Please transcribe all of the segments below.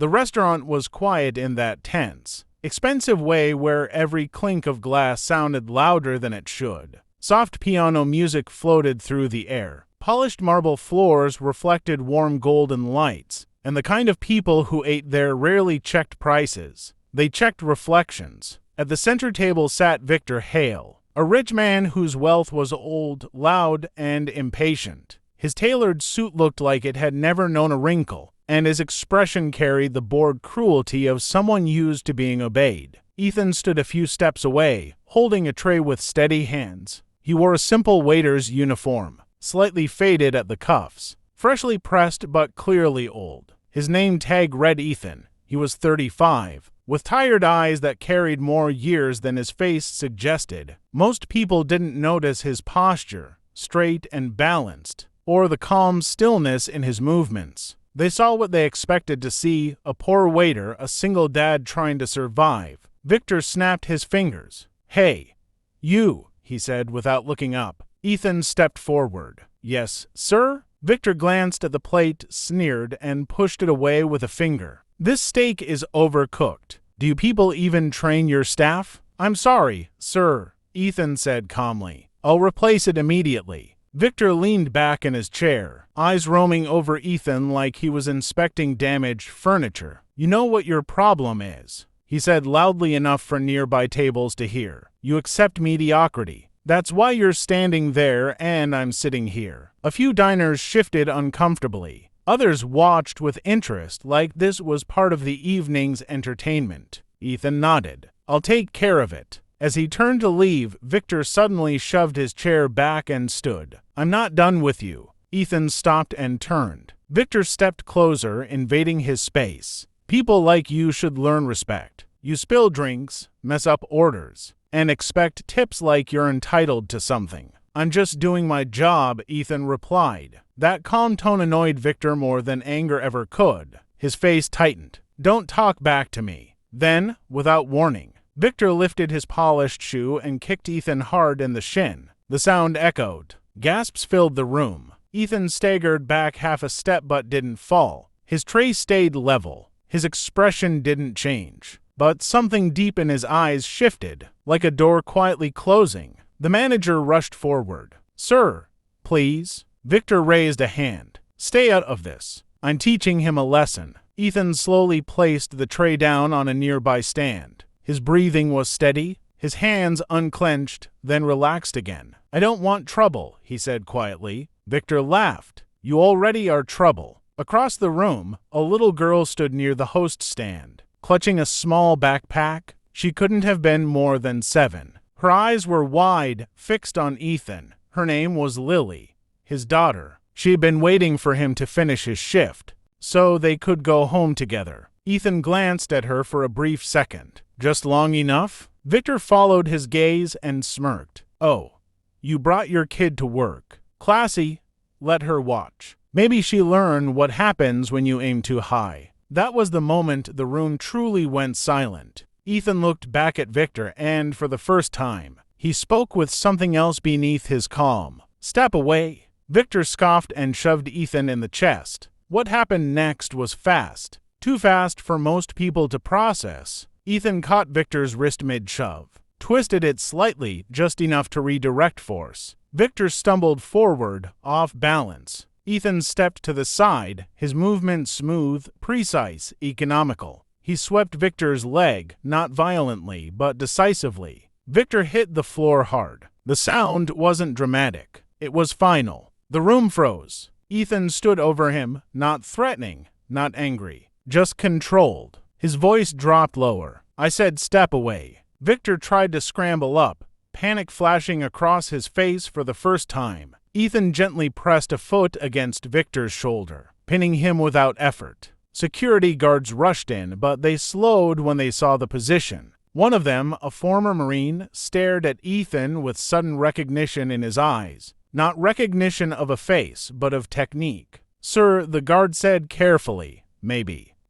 The restaurant was quiet in that tense, expensive way where every clink of glass sounded louder than it should. Soft piano music floated through the air. Polished marble floors reflected warm golden lights, and the kind of people who ate there rarely checked prices. They checked reflections. At the center table sat Victor Hale, a rich man whose wealth was old, loud, and impatient. His tailored suit looked like it had never known a wrinkle, and his expression carried the bored cruelty of someone used to being obeyed. Ethan stood a few steps away, holding a tray with steady hands. He wore a simple waiter's uniform, slightly faded at the cuffs, freshly pressed but clearly old. His name tag read Ethan. He was 35, with tired eyes that carried more years than his face suggested. Most people didn't notice his posture, straight and balanced, or the calm stillness in his movements. They saw what they expected to see, a poor waiter, a single dad trying to survive. Victor snapped his fingers. "Hey, you," he said without looking up. Ethan stepped forward. "Yes, sir?" Victor glanced at the plate, sneered, and pushed it away with a finger. "This steak is overcooked. Do you people even train your staff?" "I'm sorry, sir," Ethan said calmly. "I'll replace it immediately." Victor leaned back in his chair, eyes roaming over Ethan like he was inspecting damaged furniture. "You know what your problem is," he said loudly enough for nearby tables to hear. "You accept mediocrity. That's why you're standing there and I'm sitting here." A few diners shifted uncomfortably. Others watched with interest, like this was part of the evening's entertainment. Ethan nodded. "I'll take care of it." As he turned to leave, Victor suddenly shoved his chair back and stood. "I'm not done with you." Ethan stopped and turned. Victor stepped closer, invading his space. "People like you should learn respect. You spill drinks, mess up orders, and expect tips like you're entitled to something." "I'm just doing my job," Ethan replied. That calm tone annoyed Victor more than anger ever could. His face tightened. "Don't talk back to me." Then, without warning, Victor lifted his polished shoe and kicked Ethan hard in the shin. The sound echoed. Gasps filled the room. Ethan staggered back half a step but didn't fall. His tray stayed level. His expression didn't change. But something deep in his eyes shifted, like a door quietly closing. The manager rushed forward. "Sir, please." Victor raised a hand. "Stay out of this. I'm teaching him a lesson." Ethan slowly placed the tray down on a nearby stand. His breathing was steady, his hands unclenched, then relaxed again. "I don't want trouble," he said quietly. Victor laughed. "You already are trouble." Across the room, a little girl stood near the host stand, clutching a small backpack. She couldn't have been more than 7. Her eyes were wide, fixed on Ethan. Her name was Lily, his daughter. She had been waiting for him to finish his shift, so they could go home together. Ethan glanced at her for a brief second. "Just long enough?" Victor followed his gaze and smirked. "Oh, you brought your kid to work. Classy. Let her watch. Maybe she'll learn what happens when you aim too high." That was the moment the room truly went silent. Ethan looked back at Victor and, for the first time, he spoke with something else beneath his calm. "Step away." Victor scoffed and shoved Ethan in the chest. What happened next was fast. Too fast for most people to process. Ethan caught Victor's wrist mid-shove, twisted it slightly, just enough to redirect force. Victor stumbled forward, off balance. Ethan stepped to the side, his movement smooth, precise, economical. He swept Victor's leg, not violently, but decisively. Victor hit the floor hard. The sound wasn't dramatic. It was final. The room froze. Ethan stood over him, not threatening, not angry, just controlled. His voice dropped lower. "I said step away." Victor tried to scramble up, panic flashing across his face for the first time. Ethan gently pressed a foot against Victor's shoulder, pinning him without effort. Security guards rushed in, but they slowed when they saw the position. One of them, a former Marine, stared at Ethan with sudden recognition in his eyes. Not recognition of a face, but of technique. "Sir," the guard said carefully,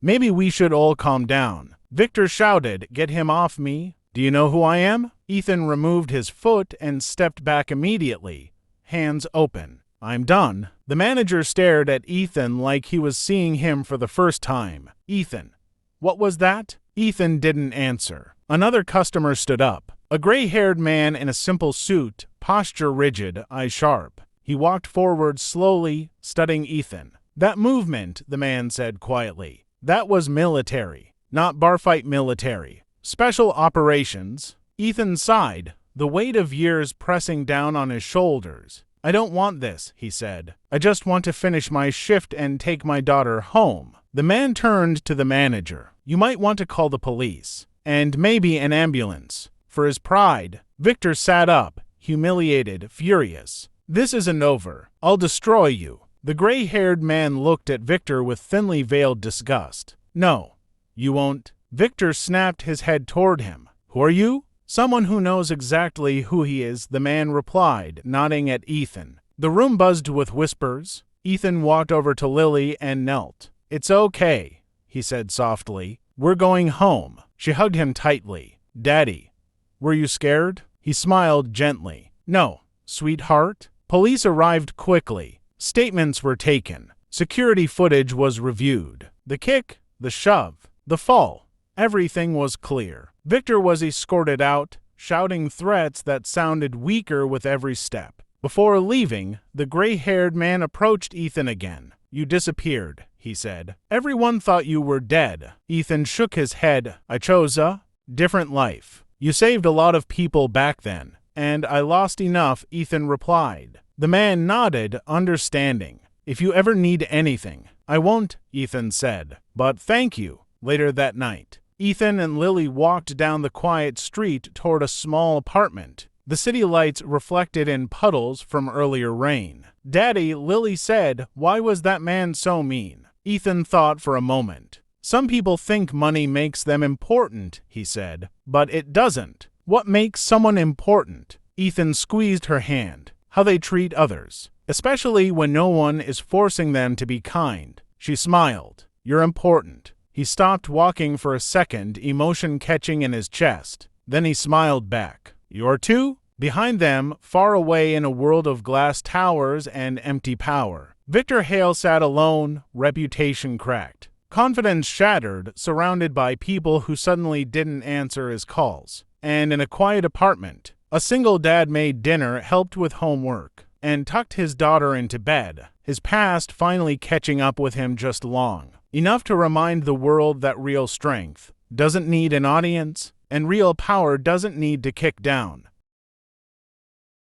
Maybe we should all calm down." Victor shouted, "Get him off me." "Do you know who I am?" Ethan removed his foot and stepped back immediately, hands open. "I'm done." The manager stared at Ethan like he was seeing him for the first time. "Ethan, What was that? Ethan didn't answer. Another customer stood up. A gray-haired man in a simple suit, posture rigid, eyes sharp. He walked forward slowly, studying Ethan. That movement, the man said quietly. That was military, not barfight military. Special operations. Ethan sighed, the weight of years pressing down on his shoulders. I don't want this, he said. I just want to finish my shift and take my daughter home. The man turned to the manager. You might want to call the police. And maybe an ambulance. For his pride, Victor sat up, humiliated, furious. This isn't over. I'll destroy you. The gray-haired man looked at Victor with thinly veiled disgust. No, you won't. Victor snapped his head toward him. Who are you? Someone who knows exactly who he is, the man replied, nodding at Ethan. The room buzzed with whispers. Ethan walked over to Lily and knelt. It's okay, he said softly. We're going home. She hugged him tightly. Daddy, were you scared? He smiled gently. No, sweetheart. Police arrived quickly. Statements were taken. Security footage was reviewed. The kick, the shove, the fall. Everything was clear. Victor was escorted out, shouting threats that sounded weaker with every step. Before leaving, the gray-haired man approached Ethan again. You disappeared, he said. Everyone thought you were dead. Ethan shook his head. I chose a different life. You saved a lot of people back then, and I lost enough, Ethan replied. The man nodded, understanding. If you ever need anything, I won't, Ethan said. But thank you. Later that night, Ethan and Lily walked down the quiet street toward a small apartment. The city lights reflected in puddles from earlier rain. Daddy, Lily said, why was that man so mean? Ethan thought for a moment. Some people think money makes them important, he said, but it doesn't. What makes someone important? Ethan squeezed her hand. How they treat others, especially when no one is forcing them to be kind. She smiled. You're important. He stopped walking for a second, emotion catching in his chest. Then he smiled back. You're too? Behind them, far away in a world of glass towers and empty power, Victor Hale sat alone, reputation cracked. Confidence shattered, surrounded by people who suddenly didn't answer his calls. And in a quiet apartment, a single dad made dinner, helped with homework, and tucked his daughter into bed, his past finally catching up with him just long enough to remind the world that real strength doesn't need an audience, and real power doesn't need to kick down.